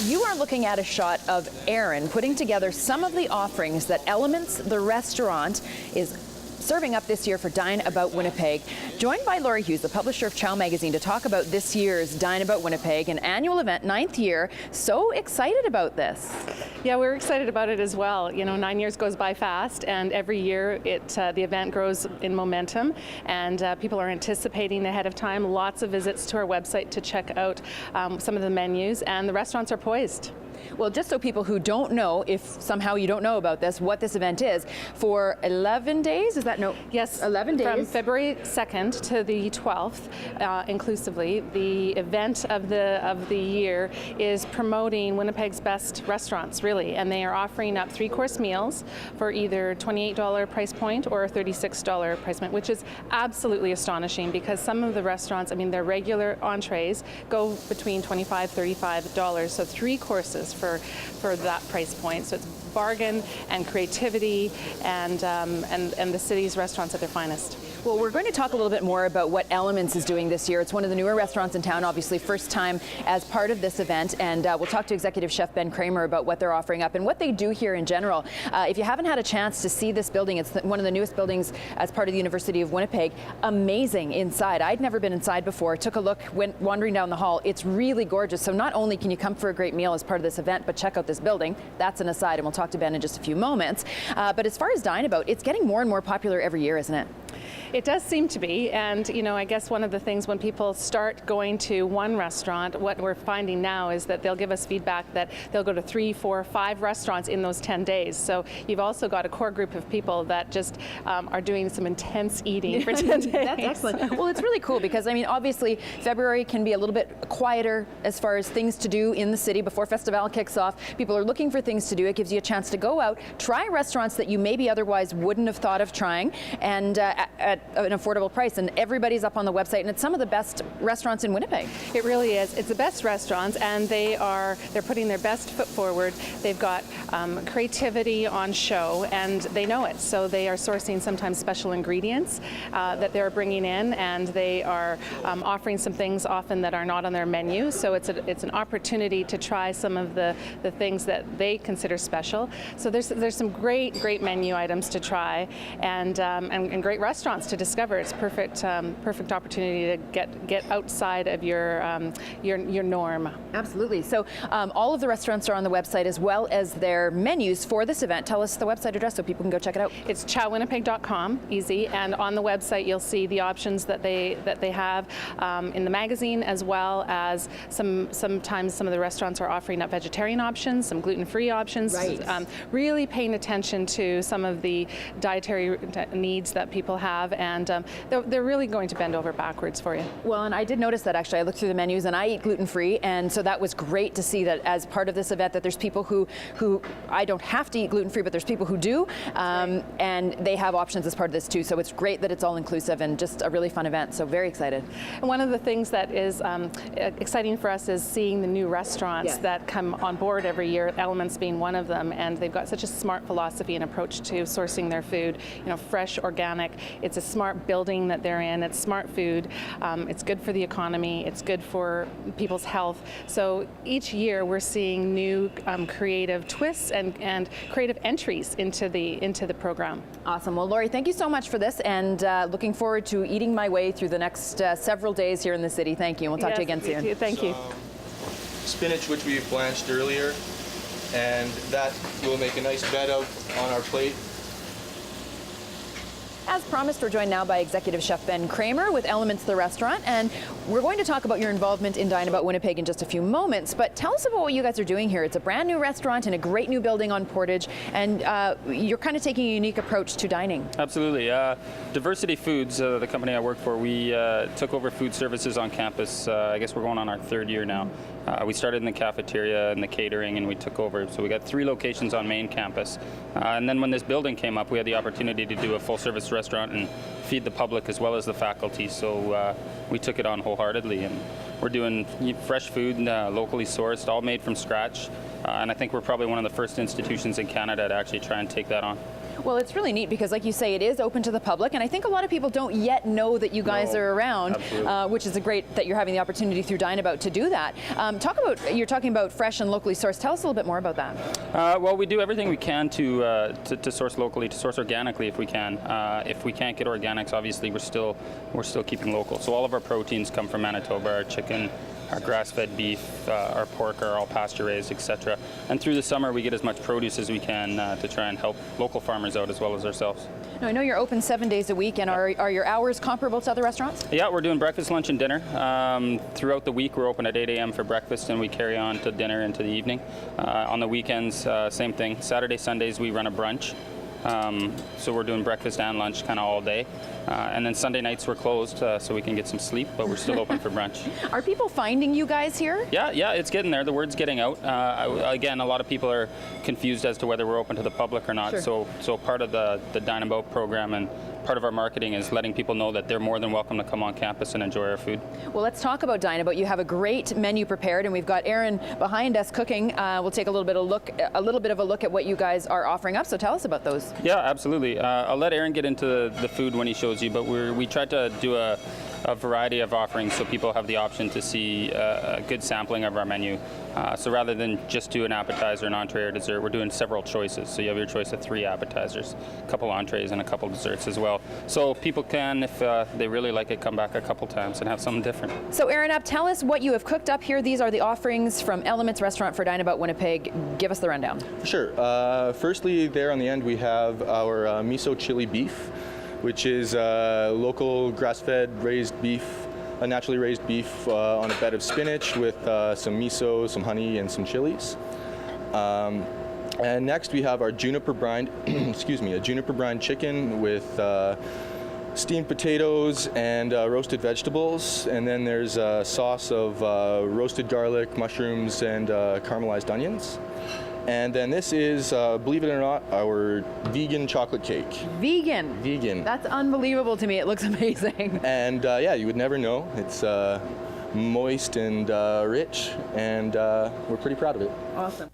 you are looking at a shot of Aaron putting together some of the offerings that Elements the Restaurant is serving up this year for Dine About Winnipeg. Joined by Laurie Hughes, the publisher of Chow Magazine, to talk about this year's Dine About Winnipeg, an annual event, 9th year. So excited about this. Yeah, we're excited about it as well. You know, 9 years goes by fast, and every year the event grows in momentum, and people are anticipating ahead of time. Lots of visits to our website to check out some of the menus, and the restaurants are poised. Well, just so people who don't know, if somehow you don't know about this, what this event is, for 11 days, is that no? Yes, 11 days. From February 2nd to the 12th, inclusively, the event of the year is promoting Winnipeg's best restaurants, really, and they are offering up 3-course meals for either $28 price point or a $36 price point, which is absolutely astonishing because some of the restaurants, I mean, their regular entrees go between $25, $35, so 3 courses for that price point. So it's bargain and creativity and the city's restaurants at their finest. Well, we're going to talk a little bit more about what Elements is doing this year. It's one of the newer restaurants in town, obviously first time as part of this event, and we'll talk to Executive Chef Ben Kramer about what they're offering up and what they do here in general. If you haven't had a chance to see this building, it's one of the newest buildings as part of the University of Winnipeg. Amazing inside. I'd never been inside before. Took a look, went wandering down the hall. It's really gorgeous. So not only can you come for a great meal as part of this event, but check out this building. That's an aside, and we'll talk to Ben in just a few moments. But as far as Dine About, it's getting more and more popular every year, isn't it? It does seem to be, and you know, I guess one of the things when people start going to one restaurant, what we're finding now is that they'll give us feedback that they'll go to 3, 4, 5 restaurants in those 10 days. So you've also got a core group of people that just are doing some intense eating for 10 days. That's excellent. Well, it's really cool because, I mean, obviously February can be a little bit quieter as far as things to do in the city before Festival kicks off. People are looking for things to do. It gives you a chance to go out, try restaurants that you maybe otherwise wouldn't have thought of trying, and at an affordable price, and everybody's up on the website, and it's some of the best restaurants in Winnipeg. It really is. It's the best restaurants, and they're putting their best foot forward. They've got creativity on show, and they know it. So they are sourcing sometimes special ingredients that they're bringing in, and they are offering some things often that are not on their menu. So it's an opportunity to try some of the things that they consider special. So there's some great menu items to try, and great restaurants to discover. It's perfect opportunity to get outside of your norm. Absolutely. So all of the restaurants are on the website as well as their menus for this event. Tell us the website address so people can go check it out. It's chowwinnipeg.com, easy, and on the website you'll see the options that they have in the magazine, as well as sometimes some of the restaurants are offering up vegetarian options, some gluten-free options. Right. Really paying attention to some of the dietary needs that people have, and they're really going to bend over backwards for you. Well, and I did notice that actually. I looked through the menus and I eat gluten-free, and so that was great to see that as part of this event that there's people who I don't have to eat gluten-free, but there's people who do, and they have options as part of this too. So it's great that it's all inclusive and just a really fun event. So very excited. And one of the things that is exciting for us is seeing the new restaurants that come on board every year, Elements being one of them, and they've got such a smart philosophy and approach to sourcing their food. You know, fresh, organic. It's a smart building that they're in. It's smart food. It's good for the economy. It's good for people's health. So each year we're seeing new creative twists and creative entries into the program. Awesome. Well, Laurie, thank you so much for this, and looking forward to eating my way through the next several days here in the city. Thank you. We'll talk to you again soon. Thank you. Spinach, which we blanched earlier, and that will make a nice bed out on our plate. As promised, we're joined now by Executive Chef Ben Kramer with Elements the Restaurant, and we're going to talk about your involvement in Dine About Winnipeg in just a few moments, but tell us about what you guys are doing here. It's a brand new restaurant in a great new building on Portage, and you're kind of taking a unique approach to dining. Absolutely. Diversity Foods, the company I work for, we took over food services on campus. I guess we're going on our 3rd year now. We started in the cafeteria and the catering, and we took over. So we got 3 locations on main campus. And then when this building came up, we had the opportunity to do a full-service restaurant and feed the public as well as the faculty. So we took it on wholeheartedly, and we're doing fresh food, locally sourced, all made from scratch. And I think we're probably one of the first institutions in Canada to actually try and take that on. Well, it's really neat because, like you say, it is open to the public, and I think a lot of people don't yet know that you guys No, are around, which is great that you're having the opportunity through Dynabout to do that. You're talking about fresh and locally sourced. Tell us a little bit more about that. Well, we do everything we can to source locally, to source organically if we can. If we can't get organics, obviously we're still keeping local. So all of our proteins come from Manitoba, our chicken, our grass-fed beef, our pork are all pasture-raised, etc. And through the summer, we get as much produce as we can to try and help local farmers out as well as ourselves. Now, I know you're open 7 days a week, and are your hours comparable to other restaurants? Yeah, we're doing breakfast, lunch, and dinner. Throughout the week, we're open at 8 a.m. for breakfast, and we carry on to dinner into the evening. On the weekends, same thing. Saturday, Sundays, we run a brunch. So we're doing breakfast and lunch kind of all day. And then Sunday nights we're closed so we can get some sleep, but we're still open for brunch. Are people finding you guys here? Yeah, it's getting there. The word's getting out. Again, a lot of people are confused as to whether we're open to the public or not. Sure. So part of the Dynabout program and part of our marketing is letting people know that they're more than welcome to come on campus and enjoy our food. Well, let's talk about Dynabout. You have a great menu prepared, and we've got Aaron behind us cooking. We'll take a little bit of a look at what you guys are offering up. So tell us about those. Yeah, absolutely. I'll let Aaron get into the food when he shows you, but we tried to do a variety of offerings so people have the option to see a good sampling of our menu. So rather than just do an appetizer, an entree, or dessert, we're doing several choices. So you have your choice of 3 appetizers, a couple entrees, and a couple desserts as well. So people can, if they really like it, come back a couple times and have something different. So Aaron, tell us what you have cooked up here. These are the offerings from Elements Restaurant for Dynabout Winnipeg. Give us the rundown. Sure. Firstly, there on the end we have our miso chili beef, which is local grass-fed raised beef, a naturally raised beef on a bed of spinach with some miso, some honey, and some chilies. And next we have our juniper brine, a juniper brine chicken with steamed potatoes and roasted vegetables. And then there's a sauce of roasted garlic, mushrooms, and caramelized onions. And then this is, believe it or not, our vegan chocolate cake. Vegan. Vegan. That's unbelievable to me. It looks amazing. And yeah, you would never know. It's moist and rich, and we're pretty proud of it. Awesome.